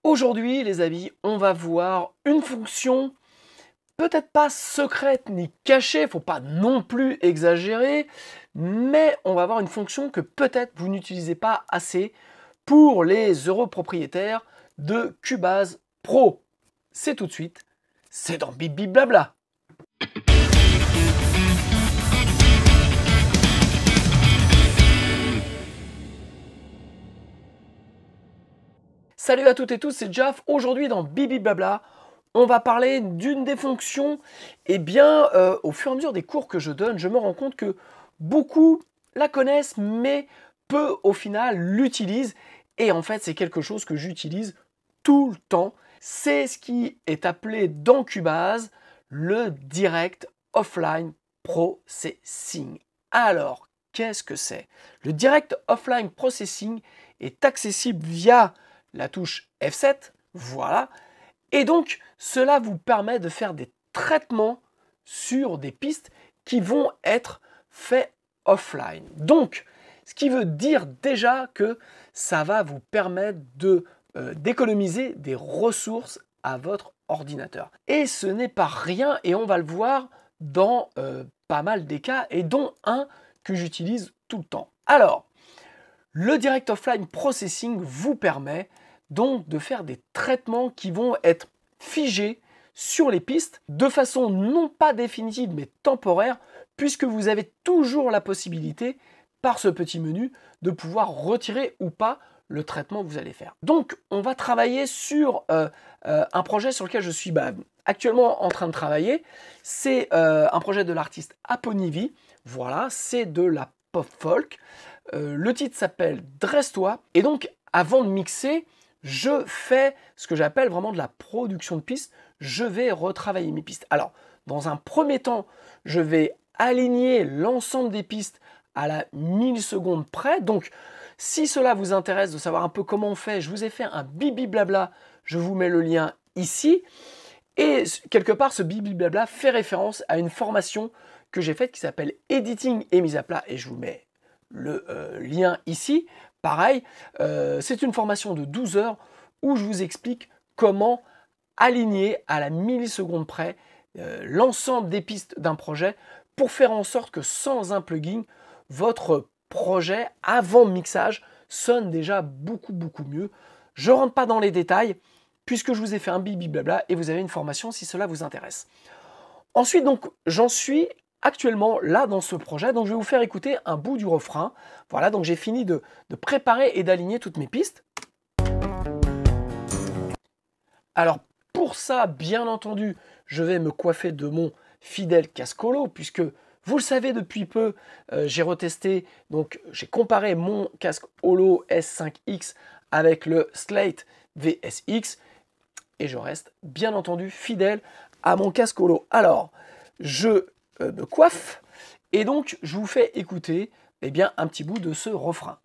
Aujourd'hui, les amis, on va voir une fonction peut-être pas secrète ni cachée, faut pas non plus exagérer, mais on va voir une fonction que peut-être vous n'utilisez pas assez pour les heureux propriétaires de Cubase Pro. C'est tout de suite, c'est dans Bip Bip Blabla. Salut à toutes et tous, c'est Jaf. Aujourd'hui dans Bip Bip Blabla, on va parler d'une des fonctions. Au fur et à mesure des cours que je donne, je me rends compte que beaucoup la connaissent, mais peu au final l'utilisent. Et en fait, c'est quelque chose que j'utilise tout le temps. C'est ce qui est appelé dans Cubase le Direct Offline Processing. Alors, qu'est-ce que c'est? Le Direct Offline Processing est accessible via la touche F7, voilà. Et donc, cela vous permet de faire des traitements sur des pistes qui vont être faits offline. Donc, ce qui veut dire déjà que ça va vous permettre d'économiser des ressources à votre ordinateur. Et ce n'est pas rien, et on va le voir dans pas mal des cas, et dont un que j'utilise tout le temps. Alors, le Direct Offline Processing vous permet donc de faire des traitements qui vont être figés sur les pistes de façon non pas définitive mais temporaire, puisque vous avez toujours la possibilité par ce petit menu de pouvoir retirer ou pas le traitement que vous allez faire. Donc on va travailler sur un projet sur lequel je suis actuellement en train de travailler. C'est un projet de l'artiste Aponivi. Voilà, c'est de la pop folk. Le titre s'appelle Dresse-toi. Et donc avant de mixer, je fais ce que j'appelle vraiment de la production de pistes. Je vais retravailler mes pistes. Alors, dans un premier temps, je vais aligner l'ensemble des pistes à la milliseconde près. Donc, si cela vous intéresse de savoir un peu comment on fait, je vous ai fait un bibi blabla. Je vous mets le lien ici. Et quelque part, ce bibi blabla fait référence à une formation que j'ai faite qui s'appelle Editing et mise à plat. Et je vous mets le lien ici. Pareil, c'est une formation de 12 heures où je vous explique comment aligner à la milliseconde près l'ensemble des pistes d'un projet pour faire en sorte que sans un plugin, votre projet avant mixage sonne déjà beaucoup mieux. Je ne rentre pas dans les détails puisque je vous ai fait un bibi blabla et vous avez une formation si cela vous intéresse. Ensuite, donc, j'en suis actuellement là dans ce projet, donc je vais vous faire écouter un bout du refrain. Voilà, donc j'ai fini de préparer et d'aligner toutes mes pistes. Alors pour ça, bien entendu, je vais me coiffer de mon fidèle casque holo, puisque vous le savez depuis peu, j'ai retesté, donc j'ai comparé mon casque holo S5X avec le Slate VSX, et je reste bien entendu fidèle à mon casque holo. Alors, je me coiffe et donc je vous fais écouter un petit bout de ce refrain.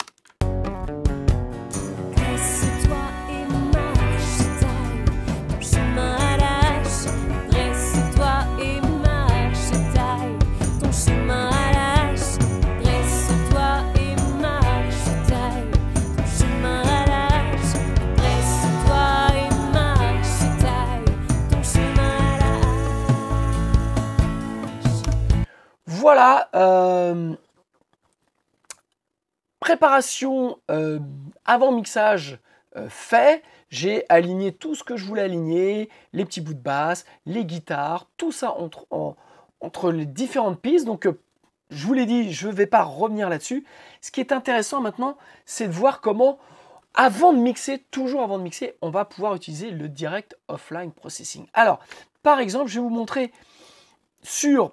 Dresse-toi et marche, taille ton chemin à l'âge. Dresse-toi et marche, taille ton chemin à l'âge. Dresse-toi et marche, taille ton chemin à l'âge. Dresse-toi et marche, taille ton chemin à l'âge. Voilà, préparation avant mixage fait. J'ai aligné tout ce que je voulais aligner, les petits bouts de basse, les guitares, tout ça entre les différentes pistes. Donc je vous l'ai dit, je ne vais pas revenir là-dessus. Ce qui est intéressant maintenant, c'est de voir comment, avant de mixer, toujours avant de mixer, on va pouvoir utiliser le Direct Offline Processing. Alors, par exemple, je vais vous montrer sur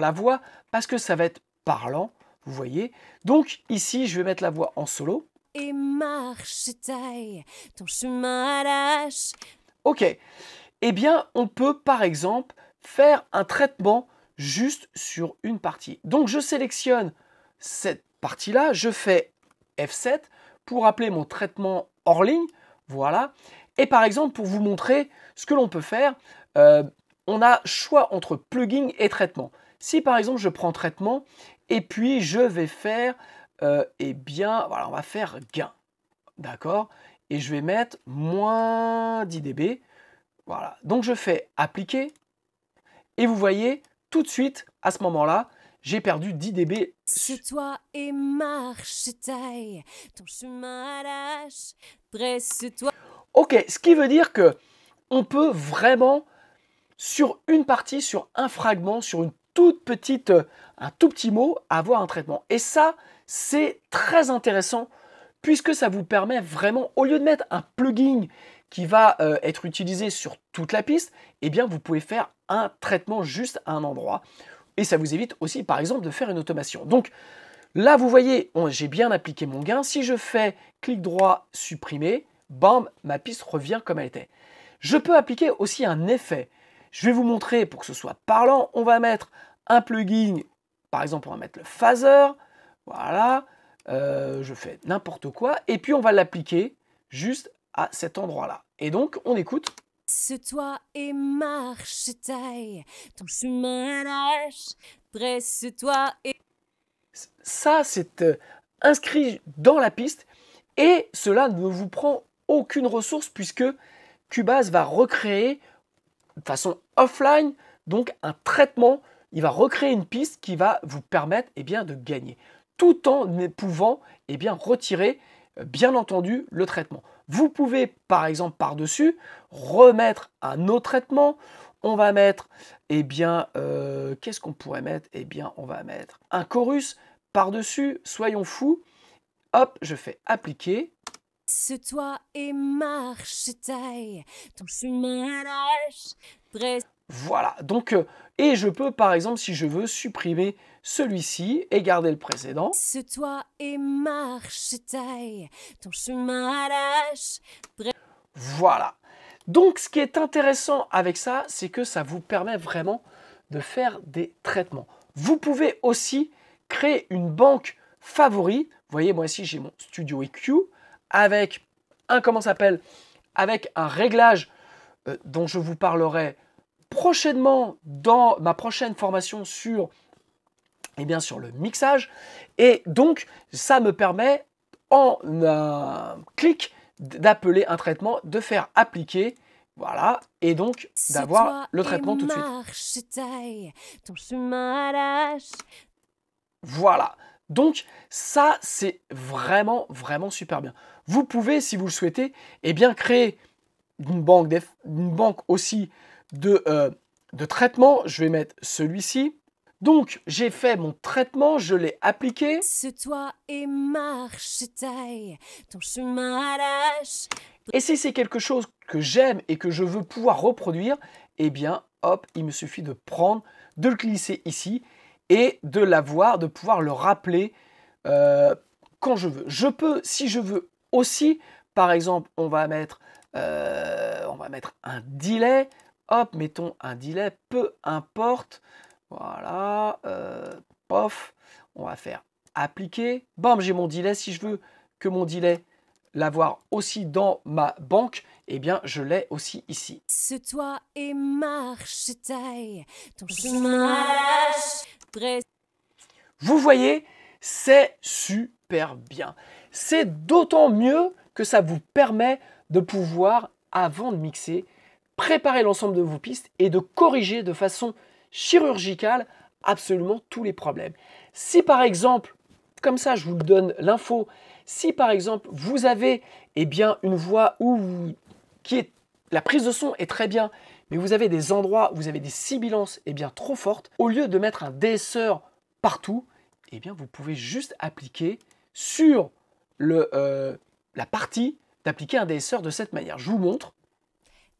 la voix, parce que ça va être parlant, vous voyez. Donc ici, je vais mettre la voix en solo. Et marche, taille ton chemin à l'âge. Ok. Eh bien, on peut par exemple faire un traitement juste sur une partie. Donc je sélectionne cette partie-là, je fais F7 pour appeler mon traitement hors ligne. Voilà. Et par exemple, pour vous montrer ce que l'on peut faire, on a choix entre plugin et traitement. Si par exemple je prends traitement et puis je vais faire, voilà, on va faire gain. D'accord? et je vais mettre moins 10 dB. Voilà, donc je fais appliquer et vous voyez tout de suite à ce moment-là, j'ai perdu 10 dB. Dresse-toi et marche, taille ton chemin à l'âge. Dresse-toi. Ok, ce qui veut dire que on peut vraiment sur une partie, sur un fragment, sur une toute petite, un tout petit mot, avoir un traitement. Et ça, c'est très intéressant puisque ça vous permet vraiment, au lieu de mettre un plugin qui va être utilisé sur toute la piste, eh bien vous pouvez faire un traitement juste à un endroit. Et ça vous évite aussi, par exemple, de faire une automation. Donc là, vous voyez, j'ai bien appliqué mon gain. Si je fais clic droit, supprimer, bam, ma piste revient comme elle était. Je peux appliquer aussi un effet. Je vais vous montrer pour que ce soit parlant. On va mettre un plugin, par exemple, on va mettre le phaser. Voilà, je fais n'importe quoi. Et puis, on va l'appliquer juste à cet endroit-là. Et donc, on écoute. Dresse-toi et marche, taille ton chemin à l'âge. Dresse-toi et. Ça, c'est inscrit dans la piste et cela ne vous prend aucune ressource puisque Cubase va recréer de façon offline donc un traitement. Il va recréer une piste qui va vous permettre de gagner tout en pouvant retirer bien entendu le traitement. Vous pouvez par exemple par-dessus remettre un autre traitement. On va mettre, qu'est-ce qu'on pourrait mettre? On va mettre un chorus par-dessus, soyons fous. Hop, je fais appliquer. Dresse-toi et marche, taille ton chemin à l'âge. Voilà, donc, et je peux par exemple, si je veux, supprimer celui-ci et garder le précédent. Dresse-toi et marche, taille ton chemin à l'âge. Voilà. Donc, ce qui est intéressant avec ça, c'est que ça vous permet vraiment de faire des traitements. Vous pouvez aussi créer une banque favori. Vous voyez, moi ici, j'ai mon Studio EQ avec avec un réglage dont je vous parlerai prochainement dans ma prochaine formation sur le mixage. Et donc, ça me permet en un clic d'appeler un traitement, de faire appliquer, voilà, et donc d'avoir le traitement tout de suite. Marche, taille ton chemin à l'âge. Voilà, donc ça c'est vraiment super bien. Vous pouvez, si vous le souhaitez, créer une banque aussi de traitements. Je vais mettre celui-ci. Donc, j'ai fait mon traitement, je l'ai appliqué. Dresse-toi et marche, taille ton chemin à l'âge. Et si c'est quelque chose que j'aime et que je veux pouvoir reproduire, hop, il me suffit de prendre, de le glisser ici et de l'avoir, de pouvoir le rappeler quand je veux. Je peux, si je veux aussi, par exemple, on va mettre un delay. Hop, mettons un delay, peu importe. Voilà, pof, on va faire appliquer. Bam, j'ai mon delay. Si je veux que mon delay l'avoir aussi dans ma banque, je l'ai aussi ici. Dresse-toi et marche, taille ton chemin à l'âge. Vous voyez, c'est super bien. C'est d'autant mieux que ça vous permet de pouvoir, avant de mixer, préparer l'ensemble de vos pistes et de corriger de façon chirurgicale absolument tous les problèmes. Si par exemple, comme ça je vous donne l'info, si par exemple vous avez une voix la prise de son est très bien, mais vous avez des endroits où vous avez des sibilances trop fortes, au lieu de mettre un DSR partout, vous pouvez juste appliquer sur la partie d'appliquer un DSR de cette manière. Je vous montre.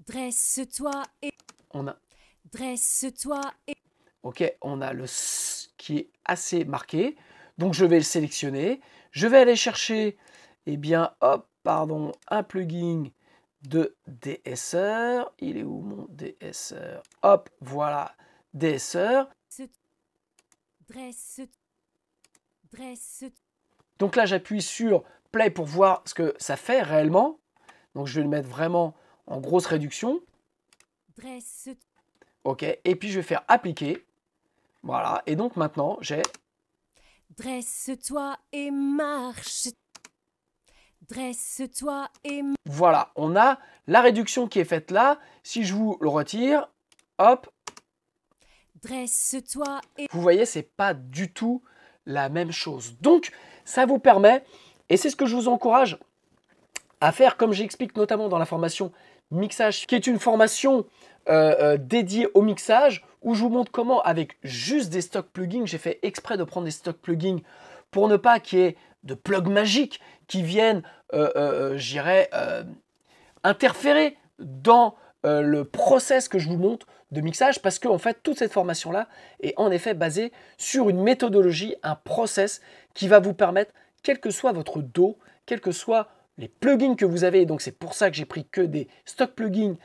Dresse-toi et. Dresse-toi et. Ok, on a le S qui est assez marqué. Donc je vais le sélectionner. Je vais aller chercher, un plugin de DSR. Il est où mon DSR? Hop, voilà, DSR. Dresse. Donc là, j'appuie sur Play pour voir ce que ça fait réellement. Donc je vais le mettre vraiment en grosse réduction. Dresse. Ok, et puis je vais faire appliquer. Voilà, et donc maintenant j'ai. Dresse-toi et marche. Dresse-toi et Voilà, on a la réduction qui est faite là. Si je vous le retire, hop, dresse-toi et vous voyez, c'est pas du tout la même chose. Donc, ça vous permet, et c'est ce que je vous encourage à faire, comme j'explique notamment dans la formation mixage, qui est une formation dédiée au mixage, où je vous montre comment, avec juste des stock plugins, j'ai fait exprès de prendre des stock plugins pour ne pas qu'il y ait de plugs magiques qui viennent, j'irais, interférer dans le process que je vous montre de mixage, parce que en fait toute cette formation là est en effet basée sur une méthodologie, un process qui va vous permettre, quel que soit votre DAW, quels que soient les plugins que vous avez, et donc c'est pour ça que j'ai pris que des stock plugins,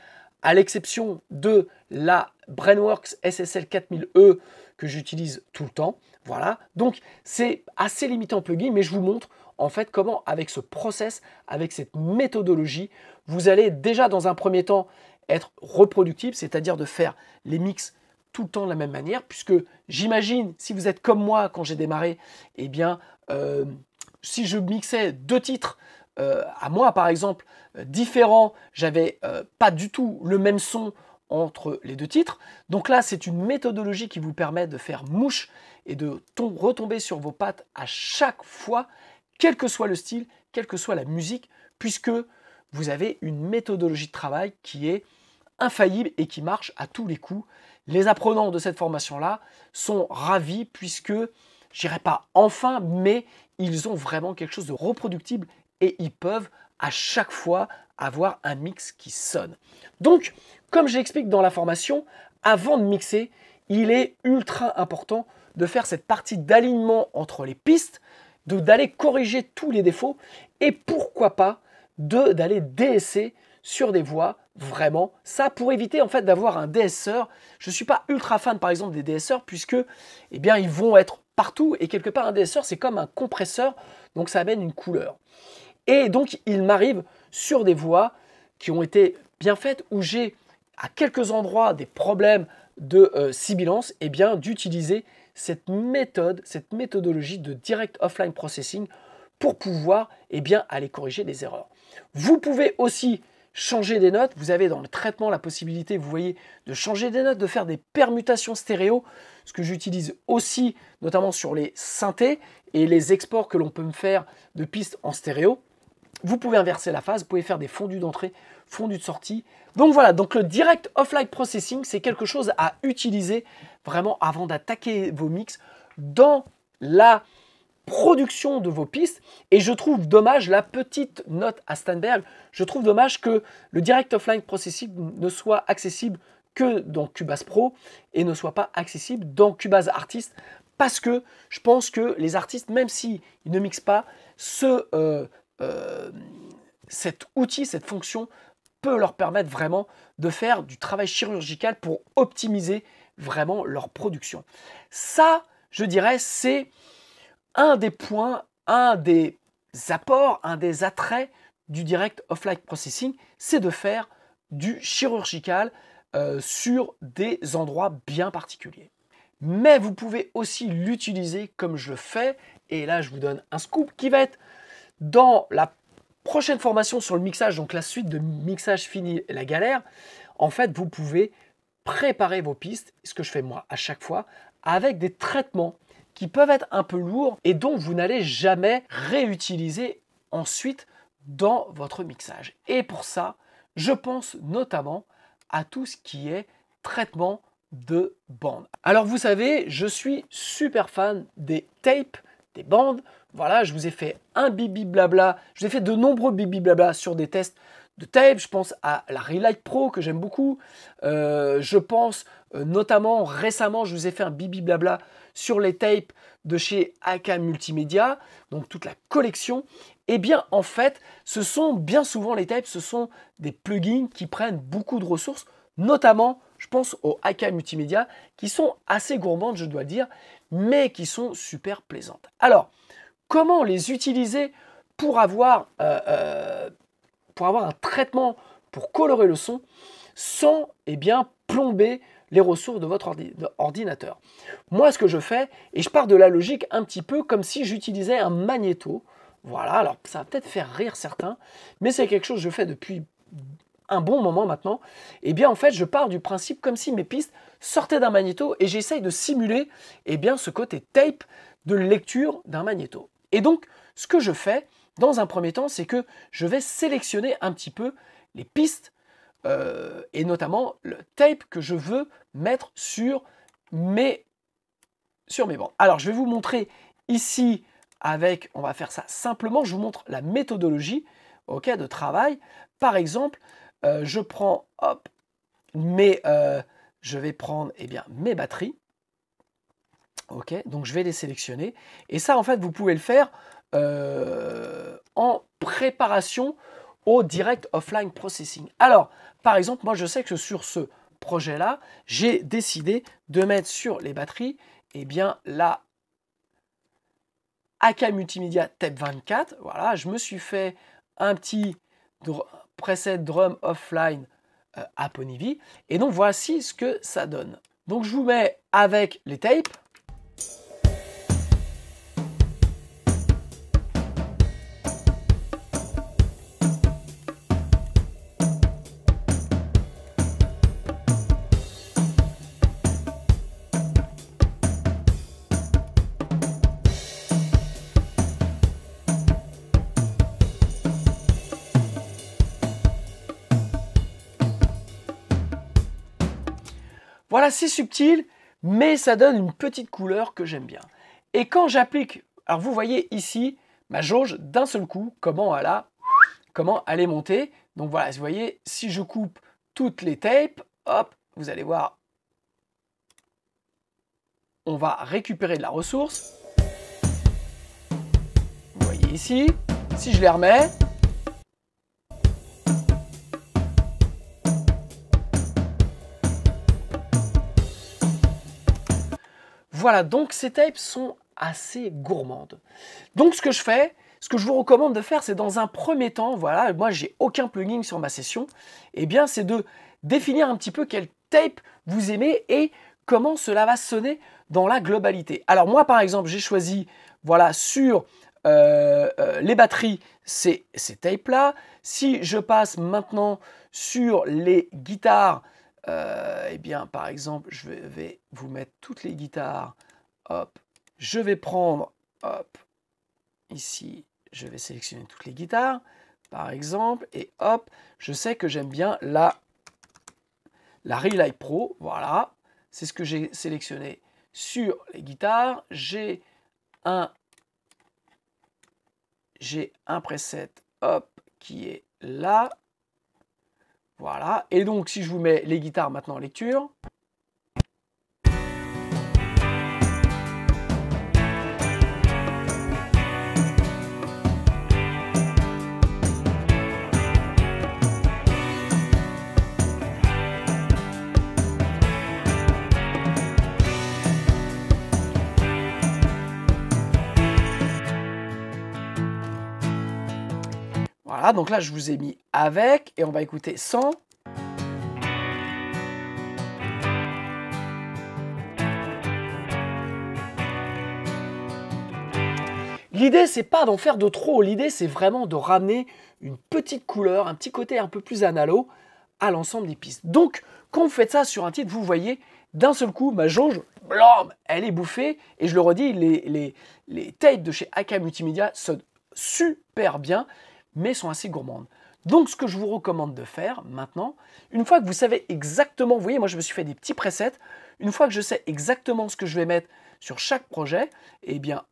à l'exception de la Brainworx SSL 4000E que j'utilise tout le temps. Voilà, donc c'est assez limité en plugins, mais je vous montre en fait comment, avec ce process, avec cette méthodologie, vous allez déjà dans un premier temps être reproductible, c'est-à-dire de faire les mix tout le temps de la même manière, puisque j'imagine, si vous êtes comme moi quand j'ai démarré, eh bien, si je mixais 2 titres à moi, par exemple, différents, j'avais pas du tout le même son entre les 2 titres. Donc là, c'est une méthodologie qui vous permet de faire mouche et de retomber sur vos pattes à chaque fois, quel que soit le style, quelle que soit la musique, puisque vous avez une méthodologie de travail qui est infaillible et qui marche à tous les coups. Les apprenants de cette formation-là sont ravis puisque, je dirais pas enfin, mais ils ont vraiment quelque chose de reproductible et ils peuvent à chaque fois avoir un mix qui sonne. Donc, comme j'explique dans la formation, avant de mixer, il est ultra important de faire cette partie d'alignement entre les pistes, d'aller corriger tous les défauts et pourquoi pas d'aller DSer sur des voix, vraiment, ça pour éviter en fait d'avoir un DSeur. Je ne suis pas ultra fan par exemple des DSeurs puisque eh bien, ils vont être partout et quelque part un DSeur c'est comme un compresseur, donc ça amène une couleur. Et donc il m'arrive sur des voix qui ont été bien faites où j'ai à quelques endroits des problèmes de sibilance, eh bien d'utiliser cette méthode, cette méthodologie de direct offline processing pour pouvoir eh bien, aller corriger les erreurs. Vous pouvez aussi changer des notes. Vous avez dans le traitement la possibilité, vous voyez, de changer des notes, de faire des permutations stéréo, ce que j'utilise aussi notamment sur les synthés et les exports que l'on peut me faire de pistes en stéréo. Vous pouvez inverser la phase, vous pouvez faire des fondus d'entrée, fondus de sortie. Donc voilà, donc le direct offline processing, c'est quelque chose à utiliser vraiment avant d'attaquer vos mix dans la production de vos pistes. Et je trouve dommage, la petite note à Steinberg, je trouve dommage que le direct offline processing ne soit accessible que dans Cubase Pro et ne soit pas accessible dans Cubase Artist, parce que je pense que les artistes, même s'ils ne mixent pas, cet outil, cette fonction peut leur permettre vraiment de faire du travail chirurgical pour optimiser vraiment leur production. Ça, je dirais, c'est un des points, un des apports, un des attraits du direct offline processing, c'est de faire du chirurgical sur des endroits bien particuliers. Mais vous pouvez aussi l'utiliser comme je le fais, et là je vous donne un scoop qui va être dans la prochaine formation sur le mixage, donc la suite de mixage fini la galère. En fait, vous pouvez préparer vos pistes, ce que je fais moi à chaque fois, avec des traitements qui peuvent être un peu lourds et dont vous n'allez jamais réutiliser ensuite dans votre mixage. Et pour ça, je pense notamment à tout ce qui est traitement de bandes. Alors vous savez, je suis super fan des tapes, des bandes. Voilà, je vous ai fait un bibi blabla, je vous ai fait de nombreux bibi blabla sur des tests de tape. Je pense à la Relight Pro que j'aime beaucoup. Je pense notamment récemment, je vous ai fait un bibi blabla sur les tapes de chez AK Multimédia, donc toute la collection. Eh bien en fait, ce sont bien souvent les tapes, ce sont des plugins qui prennent beaucoup de ressources, notamment je pense aux AK Multimédia qui sont assez gourmandes, je dois le dire, mais qui sont super plaisantes. Alors, comment les utiliser pour avoir un traitement pour colorer le son sans plomber les ressources de votre ordinateur? Moi, ce que je fais, et je pars de la logique un petit peu comme si j'utilisais un magnéto, Voilà, alors ça va peut-être faire rire certains, mais c'est quelque chose que je fais depuis un bon moment maintenant. Eh bien, en fait, je pars du principe comme si mes pistes sortaient d'un magnéto et j'essaye de simuler eh bien, ce côté tape de lecture d'un magnéto. Et donc, ce que je fais dans un premier temps, c'est que je vais sélectionner un petit peu les pistes et notamment le tape que je veux mettre sur mes bandes. Alors, je vais vous montrer ici avec, on va faire ça simplement, je vous montre la méthodologie de travail. Par exemple, je prends, hop, je vais prendre mes batteries. Ok, donc je vais les sélectionner. Et ça, en fait, vous pouvez le faire en préparation au Direct Offline Processing. Alors, par exemple, moi, je sais que sur ce projet-là, j'ai décidé de mettre sur les batteries la AK Multimedia Tape 24. Voilà, je me suis fait un petit preset drum offline à Ponyville. Et donc, voici ce que ça donne. Donc, je vous mets avec les tapes. Voilà, c'est subtil, mais ça donne une petite couleur que j'aime bien. Et quand j'applique, alors vous voyez ici ma jauge d'un seul coup, comment elle est montée. Donc voilà, vous voyez, si je coupe toutes les tapes, hop, vous allez voir, on va récupérer de la ressource. Vous voyez ici, si je les remets, voilà, donc ces tapes sont assez gourmandes. Donc ce que je fais, ce que je vous recommande de faire, c'est dans un premier temps, voilà, moi j'ai aucun plugin sur ma session, c'est de définir un petit peu quelle tape vous aimez et comment cela va sonner dans la globalité. Alors moi par exemple, j'ai choisi, voilà, sur les batteries, ces tapes-là. Si je passe maintenant sur les guitares, par exemple, je vais vous mettre toutes les guitares. Hop, je vais prendre, hop, ici, je vais sélectionner toutes les guitares, par exemple, et hop, je sais que j'aime bien la Relay Pro. Voilà, c'est ce que j'ai sélectionné sur les guitares. J'ai un preset, hop, qui est là. Voilà, et donc si je vous mets les guitares maintenant en lecture, voilà, donc là je vous ai mis avec et on va écouter sans. L'idée, c'est pas d'en faire de trop, l'idée c'est vraiment de ramener une petite couleur, un petit côté un peu plus analo à l'ensemble des pistes. Donc, quand vous faites ça sur un titre, vous voyez d'un seul coup ma jauge, blam, elle est bouffée. Et je le redis, les tapes de chez AK Multimedia sonnent super bien, mais sont assez gourmandes. Donc, ce que je vous recommande de faire maintenant, une fois que vous savez exactement, vous voyez, moi je me suis fait des petits presets, une fois que je sais exactement ce que je vais mettre sur chaque projet,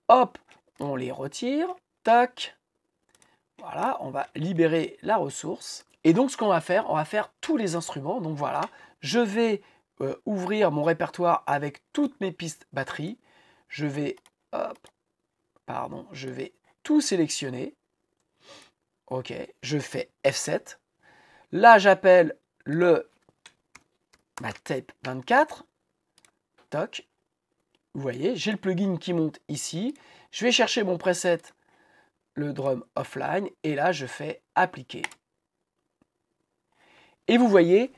hop, on les retire, tac, voilà, on va libérer la ressource. Et donc, ce qu'on va faire tous les instruments. Donc voilà, je vais ouvrir mon répertoire avec toutes mes pistes batterie. Je vais, je vais tout sélectionner. Ok, je fais F7. Là, j'appelle ma tape 24. Toc. Vous voyez, j'ai le plugin qui monte ici. Je vais chercher mon preset, le drum offline, et là, je fais appliquer. Et vous voyez,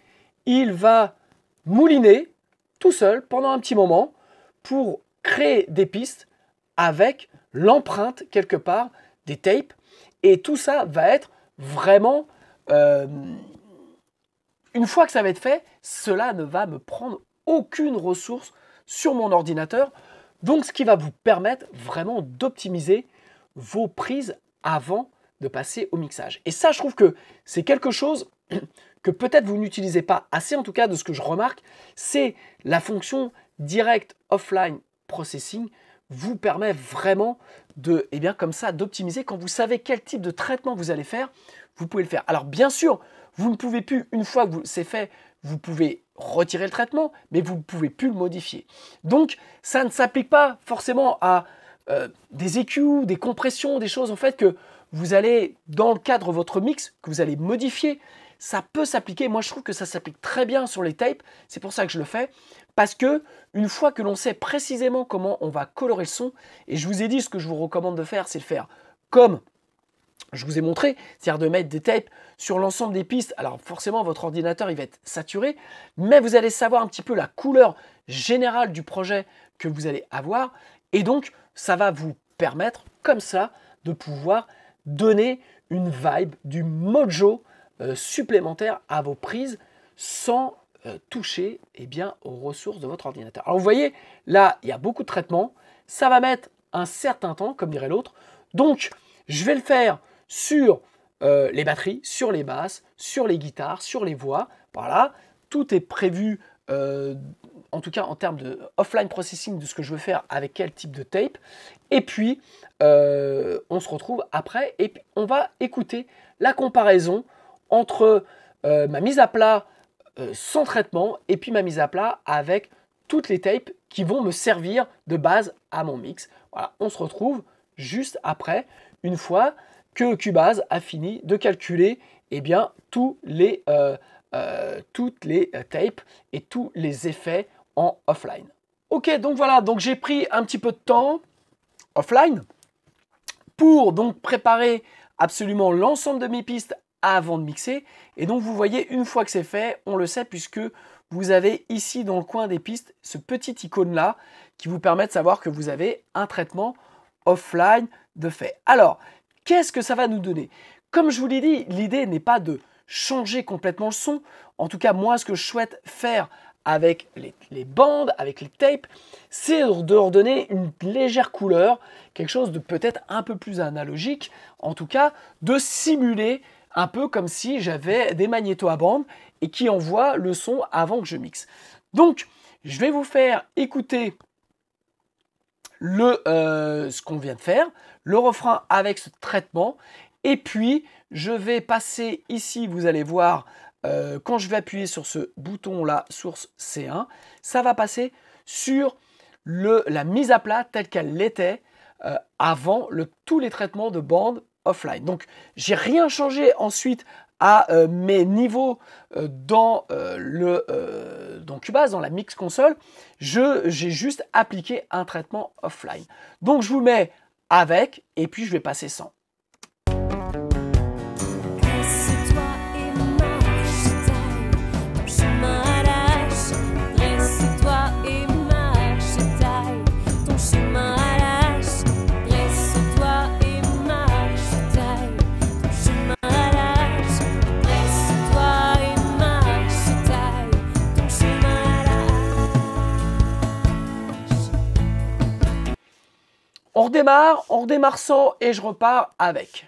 il va mouliner tout seul pendant un petit moment pour créer des pistes avec l'empreinte quelque part des tapes. Et tout ça va être vraiment... une fois que ça va être fait, cela ne va me prendre aucune ressource sur mon ordinateur. Donc, ce qui va vous permettre vraiment d'optimiser vos prises avant de passer au mixage. Et ça, je trouve que c'est quelque chose que peut-être vous n'utilisez pas assez, en tout cas de ce que je remarque, c'est la fonction Direct Offline Processing vous permet vraiment de, eh bien, comme ça, d'optimiser. Quand vous savez quel type de traitement vous allez faire, vous pouvez le faire. Alors bien sûr, vous ne pouvez plus, une fois que c'est fait, vous pouvez retirer le traitement, mais vous ne pouvez plus le modifier. Donc, ça ne s'applique pas forcément à des EQ, des compressions, des choses en fait que vous allez, dans le cadre de votre mix, que vous allez modifier. Ça peut s'appliquer. Moi, je trouve que ça s'applique très bien sur les tapes. C'est pour ça que je le fais. Parce que une fois que l'on sait précisément comment on va colorer le son, et je vous ai dit ce que je vous recommande de faire, c'est de faire comme je vous ai montré, c'est-à-dire de mettre des tapes sur l'ensemble des pistes. Alors forcément, votre ordinateur il va être saturé, mais vous allez savoir un petit peu la couleur générale du projet que vous allez avoir. Et donc, ça va vous permettre, comme ça, de pouvoir donner une vibe, du mojo supplémentaire à vos prises sans toucher eh bien, aux ressources de votre ordinateur. Alors vous voyez, là, il y a beaucoup de traitements. Ça va mettre un certain temps, comme dirait l'autre. Donc, je vais le faire sur les batteries, sur les basses, sur les guitares, sur les voix. Voilà, tout est prévu, en tout cas en termes de offline processing de ce que je veux faire avec quel type de tape. Et puis, on se retrouve après et puis on va écouter la comparaison entre ma mise à plat sans traitement et puis ma mise à plat avec toutes les tapes qui vont me servir de base à mon mix. Voilà, on se retrouve juste après, une fois que Cubase a fini de calculer eh bien, toutes les tapes et tous les effets en offline. Ok, donc voilà, donc j'ai pris un petit peu de temps offline pour donc préparer absolument l'ensemble de mes pistes avant de mixer. Et donc vous voyez, une fois que c'est fait, on le sait puisque vous avez ici dans le coin des pistes ce petit icône là qui vous permet de savoir que vous avez un traitement offline de fait. Alors, qu'est-ce que ça va nous donner? Comme je vous l'ai dit, l'idée n'est pas de changer complètement le son. En tout cas, moi, ce que je souhaite faire avec les bandes, avec les tapes, c'est de leur donner une légère couleur, quelque chose de peut-être un peu plus analogique, en tout cas, de simuler un peu comme si j'avais des magnétos à bande et qui envoient le son avant que je mixe. Donc, je vais vous faire écouter ce qu'on vient de faire, le refrain avec ce traitement, et puis je vais passer ici, vous allez voir, quand je vais appuyer sur ce bouton là, source C1, ça va passer sur la mise à plat telle qu'elle l'était avant tous les traitements de bande offline. Donc j'ai rien changé ensuite à mes niveaux dans Cubase, dans la mix console. J'ai juste appliqué un traitement offline. Donc je vous mets avec et puis je vais passer sans. On redémarre sans et je repars avec.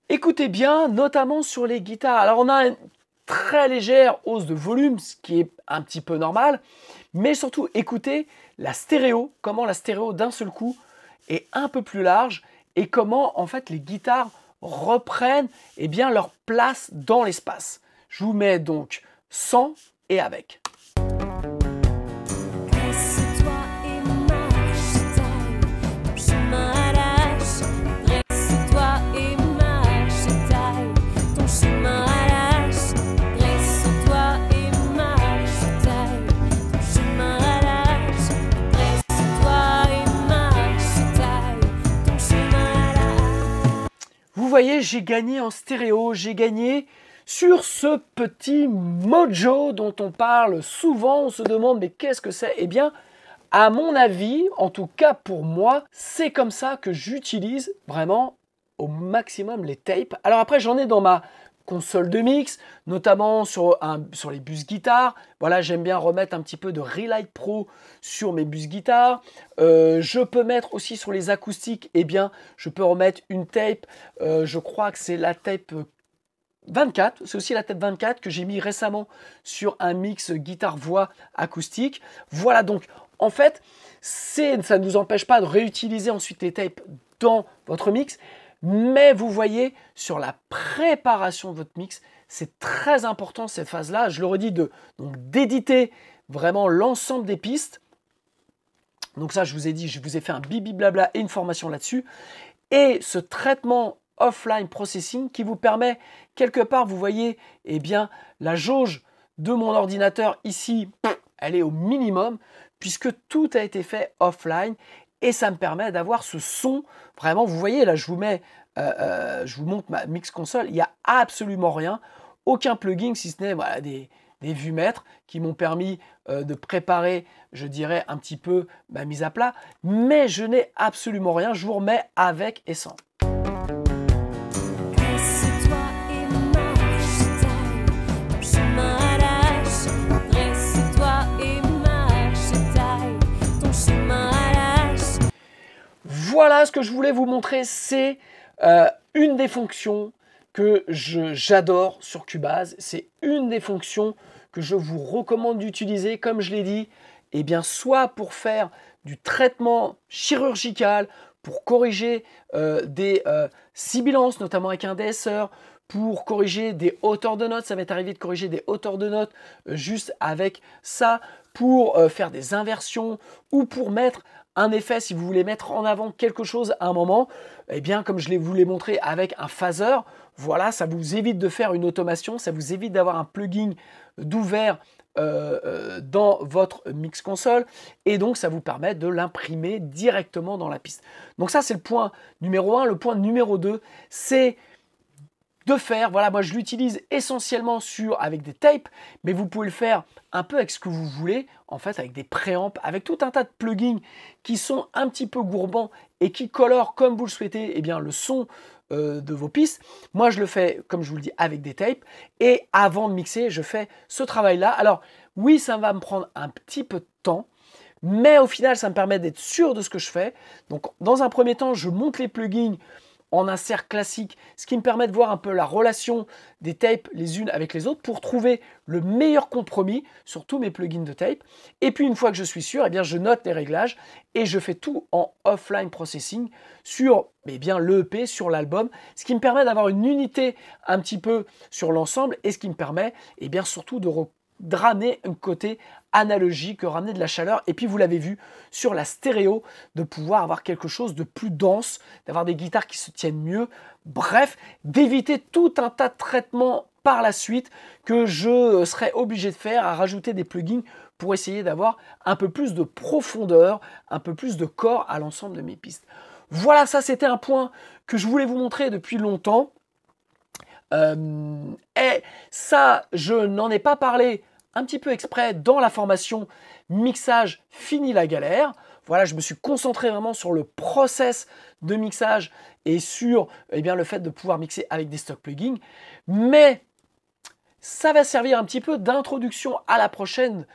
Écoutez bien, notamment sur les guitares. Alors on a une très légère hausse de volume, ce qui est un petit peu normal, mais surtout écoutez la stéréo, comment la stéréo d'un seul coup est un peu plus large et comment en fait les guitares reprennent eh bien, leur place dans l'espace. Je vous mets donc sans et avec. Vous voyez, j'ai gagné en stéréo, j'ai gagné sur ce petit mojo dont on parle souvent. On se demande mais qu'est-ce que c'est? Eh bien, à mon avis, en tout cas pour moi, c'est comme ça que j'utilise vraiment au maximum les tapes. Alors après, j'en ai dans ma console de mix, notamment sur les bus guitares. Voilà, j'aime bien remettre un petit peu de Relight Pro sur mes bus guitares. Je peux mettre aussi sur les acoustiques, eh bien, je peux remettre une tape. Je crois que c'est la tape 24, c'est aussi la tape 24 que j'ai mis récemment sur un mix guitare-voix acoustique. Voilà, donc en fait, ça ne nous empêche pas de réutiliser ensuite les tapes dans votre mix, mais vous voyez, sur la préparation de votre mix, c'est très important cette phase-là. Je le redis, d'éditer vraiment l'ensemble des pistes. Donc ça, je vous ai dit, je vous ai fait un bibi blabla et une formation là-dessus. Et ce traitement offline processing qui vous permet, quelque part, vous voyez, eh bien, la jauge de mon ordinateur ici, elle est au minimum, puisque tout a été fait offline. Et ça me permet d'avoir ce son, vraiment, vous voyez, là, je vous montre ma mix console, il n'y a absolument rien, aucun plugin, si ce n'est voilà, des vumètres qui m'ont permis de préparer, je dirais, un petit peu ma mise à plat, mais je n'ai absolument rien, je vous remets avec et sans. Voilà ce que je voulais vous montrer, c'est une des fonctions que j'adore sur Cubase. C'est une des fonctions que je vous recommande d'utiliser, comme je l'ai dit, eh bien, soit pour faire du traitement chirurgical, pour corriger des sibilances, notamment avec un DSR, pour corriger des hauteurs de notes. Ça m'est arrivé de corriger des hauteurs de notes juste avec ça, pour faire des inversions ou pour mettre un effet, si vous voulez mettre en avant quelque chose à un moment, eh bien, comme je vous l'ai montré avec un phaser, voilà, ça vous évite de faire une automation, ça vous évite d'avoir un plugin d'ouvert dans votre mix console, et donc ça vous permet de l'imprimer directement dans la piste. Donc ça, c'est le point numéro 1. Le point numéro 2, c'est de faire, voilà, moi je l'utilise essentiellement avec des tapes, mais vous pouvez le faire un peu avec ce que vous voulez, en fait avec des préamps, avec tout un tas de plugins qui sont un petit peu gourmands et qui colorent comme vous le souhaitez, eh bien, le son de vos pistes. Moi je le fais, comme je vous le dis, avec des tapes, et avant de mixer, je fais ce travail-là. Alors oui, ça va me prendre un petit peu de temps, mais au final, ça me permet d'être sûr de ce que je fais. Donc dans un premier temps, je monte les plugins en insert classique, ce qui me permet de voir un peu la relation des tapes les unes avec les autres pour trouver le meilleur compromis sur tous mes plugins de tape. Et puis une fois que je suis sûr, eh bien, je note les réglages et je fais tout en offline processing sur le EP, sur l'album, ce qui me permet d'avoir une unité un petit peu sur l'ensemble et ce qui me permet surtout de ramener un côté analogique, ramener de la chaleur, et puis vous l'avez vu sur la stéréo, de pouvoir avoir quelque chose de plus dense, d'avoir des guitares qui se tiennent mieux, bref, d'éviter tout un tas de traitements par la suite que je serais obligé de faire, à rajouter des plugins pour essayer d'avoir un peu plus de profondeur, un peu plus de corps à l'ensemble de mes pistes. Voilà, ça c'était un point que je voulais vous montrer depuis longtemps. Et ça, je n'en ai pas parlé un petit peu exprès dans la formation mixage fini la galère. Voilà, je me suis concentré vraiment sur le process de mixage et sur le fait de pouvoir mixer avec des stock plugins. Mais ça va servir un petit peu d'introduction à la prochaine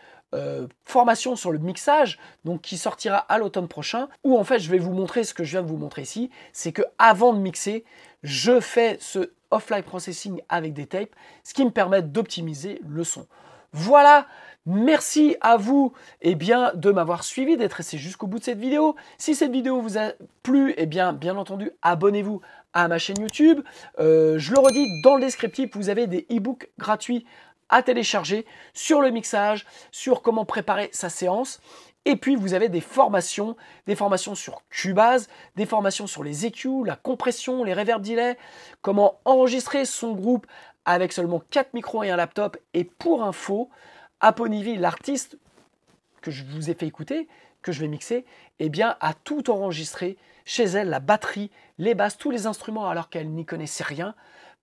formation sur le mixage, donc qui sortira à l'automne prochain, où en fait je vais vous montrer ce que je viens de vous montrer ici, c'est que avant de mixer, je fais ce offline processing avec des tapes, ce qui me permet d'optimiser le son. Voilà, merci à vous de m'avoir suivi, d'être resté jusqu'au bout de cette vidéo. Si cette vidéo vous a plu, bien entendu, abonnez-vous à ma chaîne YouTube. Je le redis, dans le descriptif, vous avez des e-books gratuits à télécharger sur le mixage, sur comment préparer sa séance. Et puis, vous avez des formations sur Cubase, des formations sur les EQ, la compression, les reverb delay, comment enregistrer son groupe avec seulement 4 micros et un laptop. Et pour info, Aponivi, l'artiste que je vous ai fait écouter, que je vais mixer, eh bien, a tout enregistré chez elle, la batterie, les basses, tous les instruments, alors qu'elle n'y connaissait rien,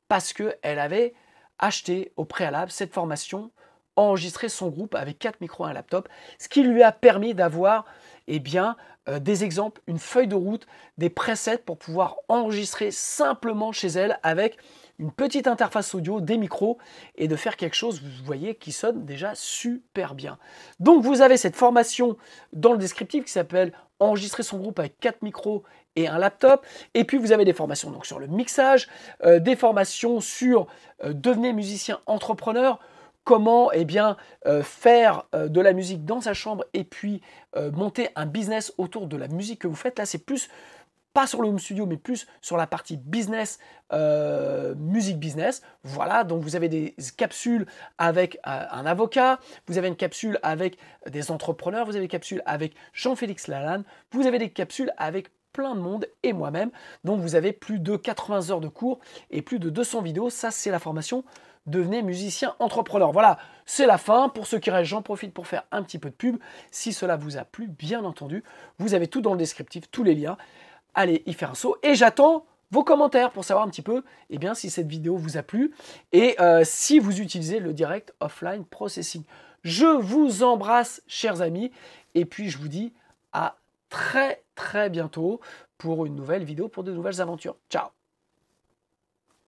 parce qu'elle avait acheté au préalable cette formation, enregistré son groupe avec 4 micros et un laptop, ce qui lui a permis d'avoir eh bien, des exemples, une feuille de route, des presets pour pouvoir enregistrer simplement chez elle avec une petite interface audio, des micros et de faire quelque chose, vous voyez, qui sonne déjà super bien. Donc vous avez cette formation dans le descriptif qui s'appelle enregistrer son groupe avec 4 micros et un laptop. Et puis vous avez des formations donc, sur le mixage, des formations sur devenir musicien entrepreneur, comment eh bien, faire de la musique dans sa chambre et puis monter un business autour de la musique que vous faites. Là, c'est plus, pas sur le home studio, mais plus sur la partie business, musique business. Voilà, donc vous avez des capsules avec un avocat, vous avez une capsule avec des entrepreneurs, vous avez des capsules avec Jean-Félix Lalanne, vous avez des capsules avec plein de monde et moi-même. Donc vous avez plus de 80 heures de cours et plus de 200 vidéos. Ça, c'est la formation Devenez musicien entrepreneur. Voilà, c'est la fin. Pour ceux qui restent, j'en profite pour faire un petit peu de pub. Si cela vous a plu, bien entendu, vous avez tout dans le descriptif, tous les liens. Allez y faire un saut et j'attends vos commentaires pour savoir un petit peu eh bien, si cette vidéo vous a plu et si vous utilisez le Direct Offline Processing. Je vous embrasse, chers amis, et puis je vous dis à très bientôt pour une nouvelle vidéo, pour de nouvelles aventures. Ciao!